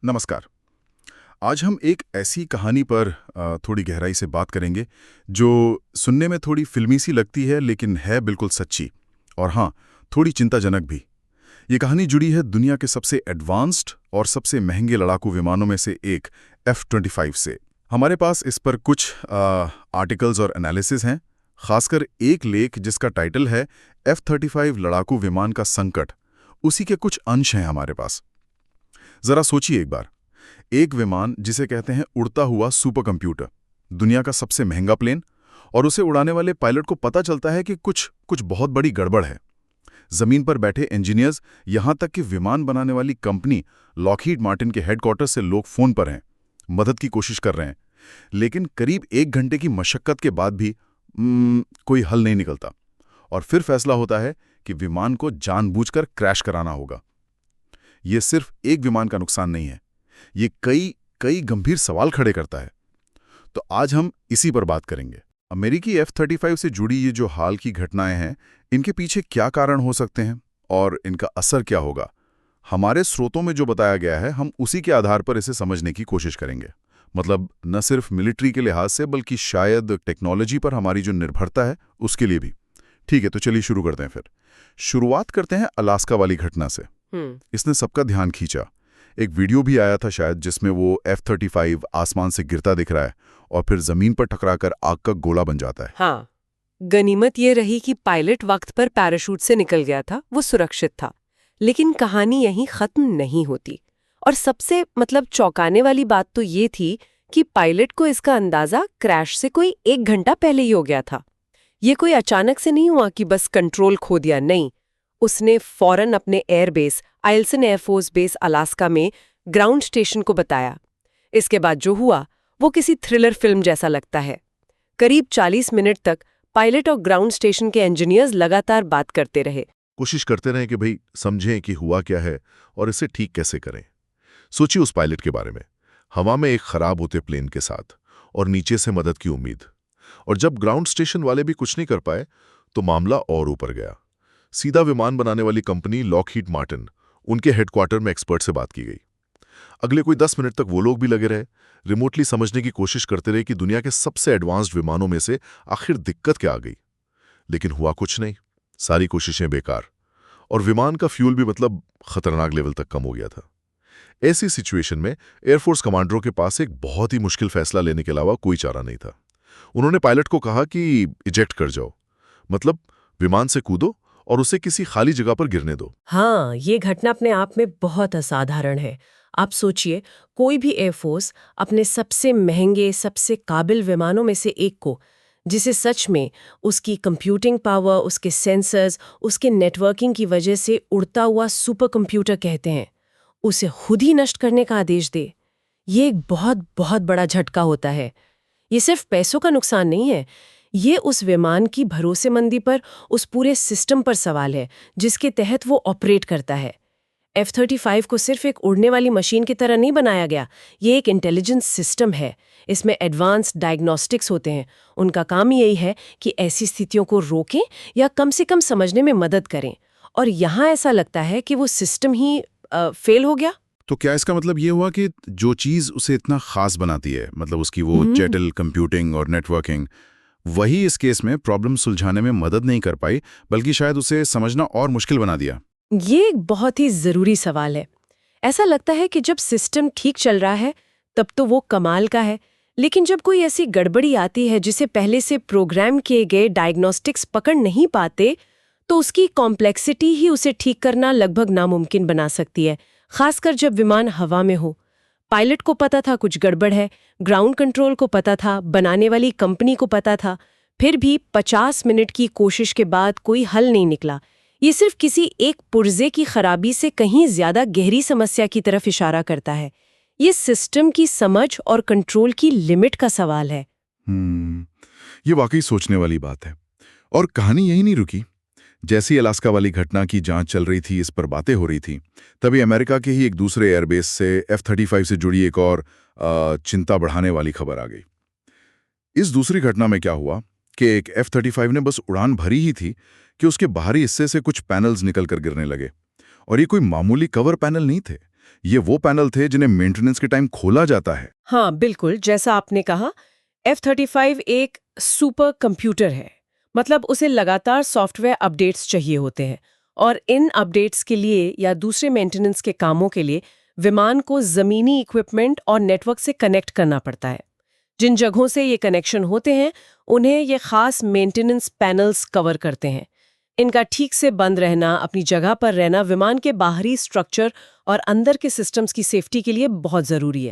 नमस्कार। आज हम एक ऐसी कहानी पर थोड़ी गहराई से बात करेंगे जो सुनने में थोड़ी फिल्मी सी लगती है लेकिन है बिल्कुल सच्ची और हाँ, थोड़ी चिंताजनक भी। ये कहानी जुड़ी है दुनिया के सबसे एडवांस्ड और सबसे महंगे लड़ाकू विमानों में से एक F-25 से। हमारे पास इस पर कुछ आर्टिकल्स और एनालिसिस हैं, खासकर एक लेख जिसका टाइटल है F-35 लड़ाकू विमान का संकट। उसी के कुछ अंश हैं हमारे पास। जरा सोचिए एक बार, एक विमान जिसे कहते हैं उड़ता हुआ सुपर कंप्यूटर, दुनिया का सबसे महंगा प्लेन, और उसे उड़ाने वाले पायलट को पता चलता है कि कुछ कुछ बहुत बड़ी गड़बड़ है। जमीन पर बैठे इंजीनियर्स, यहां तक कि विमान बनाने वाली कंपनी लॉकहीड मार्टिन के हेडक्वार्टर से लोग फोन पर हैं, मदद की कोशिश कर रहे हैं, लेकिन करीब 1 घंटे की मशक्कत के बाद भी कोई हल नहीं निकलता। और फिर फैसला होता है कि विमान को जानबूझकर क्रैश कराना होगा। ये सिर्फ एक विमान का नुकसान नहीं है, ये कई कई गंभीर सवाल खड़े करता है। तो आज हम इसी पर बात करेंगे। अमेरिकी F-35 से जुड़ी ये जो हाल की घटनाएं हैं, इनके पीछे क्या कारण हो सकते हैं और इनका असर क्या होगा। हमारे स्रोतों में जो बताया गया है, हम उसी के आधार पर इसे समझने की कोशिश करेंगे। मतलब न सिर्फ मिलिट्री के लिहाज से, बल्कि शायद टेक्नोलॉजी पर हमारी जो निर्भरता है उसके लिए भी। ठीक है, तो चलिए शुरू करते हैं। फिर शुरुआत करते हैं अलास्का वाली घटना से। इसने सबका ध्यान खींचा। एक वीडियो भी आया था शायद, जिसमें वो F-35 आसमान से गिरता दिख रहा है और फिर जमीन पर टकराकर आग का गोला बन जाता है। हाँ, गनीमत ये रही कि पायलट वक्त पर पैराशूट से निकल गया था, वो सुरक्षित था। लेकिन कहानी यहीं खत्म नहीं होती। और सबसे चौंकाने वाली बात तो ये थी कि पायलट को इसका अंदाजा क्रैश से कोई 1 घंटा पहले ही हो गया था। ये कोई अचानक से नहीं हुआ कि बस कंट्रोल खो दिया, नहीं। उसने फौरन अपने एयरबेस आइल्सन एयरफोर्स बेस अलास्का में ग्राउंड स्टेशन को बताया। इसके बाद जो हुआ वो किसी थ्रिलर फिल्म जैसा लगता है। करीब 40 मिनट तक पायलट और ग्राउंड स्टेशन के इंजीनियर्स लगातार बात करते रहे, कोशिश करते रहे कि भाई समझें कि हुआ क्या है और इसे ठीक कैसे करें। सोचिए उस पायलट के बारे में, हवा में एक खराब होते प्लेन के साथ और नीचे से मदद की उम्मीद। और जब ग्राउंड स्टेशन वाले भी कुछ नहीं कर पाए तो मामला और ऊपर गया। सीधा विमान बनाने वाली कंपनी लॉकहीड मार्टिन, उनके हेडक्वार्टर में एक्सपर्ट से बात की गई। अगले कोई 10 मिनट तक वो लोग भी लगे रहे, रिमोटली समझने की कोशिश करते रहे कि दुनिया के सबसे एडवांस्ड विमानों में से आखिर दिक्कत क्या आ गई। लेकिन हुआ कुछ नहीं, सारी कोशिशें बेकार। और विमान का फ्यूल भी खतरनाक लेवल तक कम हो गया था। ऐसी सिचुएशन में एयरफोर्स कमांडरों के पास एक बहुत ही मुश्किल फैसला लेने के अलावा कोई चारा नहीं था। उन्होंने पायलट को कहा कि इजेक्ट कर जाओ, विमान से कूदो और उसे किसी खाली जगह पर गिरने दो। हाँ, ये घटना अपने आप में बहुत असाधारण है। आप सोचिए, कोई भी एयरफोर्स अपने सबसे महंगे, सबसे काबिल विमानों में से एक को, जिसे सच में उसकी कंप्यूटिंग पावर, उसके सेंसर्स, उसके नेटवर्किंग की वजह से उड़ता हुआ सुपर कंप्यूटर कहते हैं, उसे खुद ही नष्ट करने का आदेश दे। ये एक बहुत बहुत बड़ा झटका होता है। ये सिर्फ पैसों का नुकसान नहीं है, ये उस विमान की भरोसेमंदी पर, उस पूरे सिस्टम पर सवाल है जिसके तहत वो ऑपरेट करता है। F-35 को सिर्फ एक उड़ने वाली मशीन की तरह नहीं बनाया गया, ये एक इंटेलिजेंस सिस्टम है। इसमें एडवांस्ड डायग्नोस्टिक्स होते हैं। उनका काम यही है कि ऐसी स्थितियों को रोकें या कम से कम समझने में मदद करें। और यहाँ ऐसा लगता है कि वो सिस्टम ही फेल हो गया। तो क्या इसका मतलब ये हुआ कि जो चीज़ उसे इतना खास बनाती है, उसकी वो जटिल कंप्यूटिंग और नेटवर्किंग, वही इस केस में प्रॉब्लम सुलझाने में मदद नहीं कर पाई, बल्कि शायद उसे समझना और मुश्किल बना दिया? ये एक बहुत ही जरूरी सवाल है। ऐसा लगता है कि जब सिस्टम ठीक चल रहा है तब तो वो कमाल का है, लेकिन जब कोई ऐसी गड़बड़ी आती है जिसे पहले से प्रोग्राम किए गए डायग्नोस्टिक्स पकड़ नहीं पाते, तो उसकी कॉम्प्लेक्सिटी ही उसे ठीक करना लगभग नामुमकिन बना सकती है, खासकर जब विमान हवा में हो। पायलट को पता था कुछ गड़बड़ है, ग्राउंड कंट्रोल को पता था, बनाने वाली कंपनी को पता था, फिर भी 50 मिनट की कोशिश के बाद कोई हल नहीं निकला। ये सिर्फ किसी एक पुर्जे की खराबी से कहीं ज्यादा गहरी समस्या की तरफ इशारा करता है। ये सिस्टम की समझ और कंट्रोल की लिमिट का सवाल है। ये वाकई सोचने वाली बात है। और कहानी यही नहीं रुकी। जैसी अलास्का वाली घटना की जांच चल रही थी, इस पर बातें हो रही थी, तभी अमेरिका के ही एक दूसरे एयरबेस से F-35 से जुड़ी एक और चिंता बढ़ाने वाली खबर आ गई। इस दूसरी घटना में क्या हुआ कि एक F-35 ने बस उड़ान भरी ही थी कि उसके बाहरी हिस्से से कुछ पैनल्स निकल कर गिरने लगे। और ये कोई मामूली कवर पैनल नहीं थे, ये वो पैनल थे जिन्हें मेंटेनेंस के टाइम खोला जाता है। हाँ बिल्कुल, जैसा आपने कहा, F-35 एक सुपर कंप्यूटर है। मतलब उसे लगातार सॉफ्टवेयर अपडेट्स चाहिए होते हैं, और इन अपडेट्स के लिए या दूसरे मेंटेनेंस के कामों के लिए विमान को जमीनी इक्विपमेंट और नेटवर्क से कनेक्ट करना पड़ता है। जिन जगहों से ये कनेक्शन होते हैं उन्हें ये खास मेंटेनेंस पैनल्स कवर करते हैं। इनका ठीक से बंद रहना, अपनी जगह पर रहना विमान के बाहरी स्ट्रक्चर और अंदर के सिस्टम्स की सेफ्टी के लिए बहुत ज़रूरी है।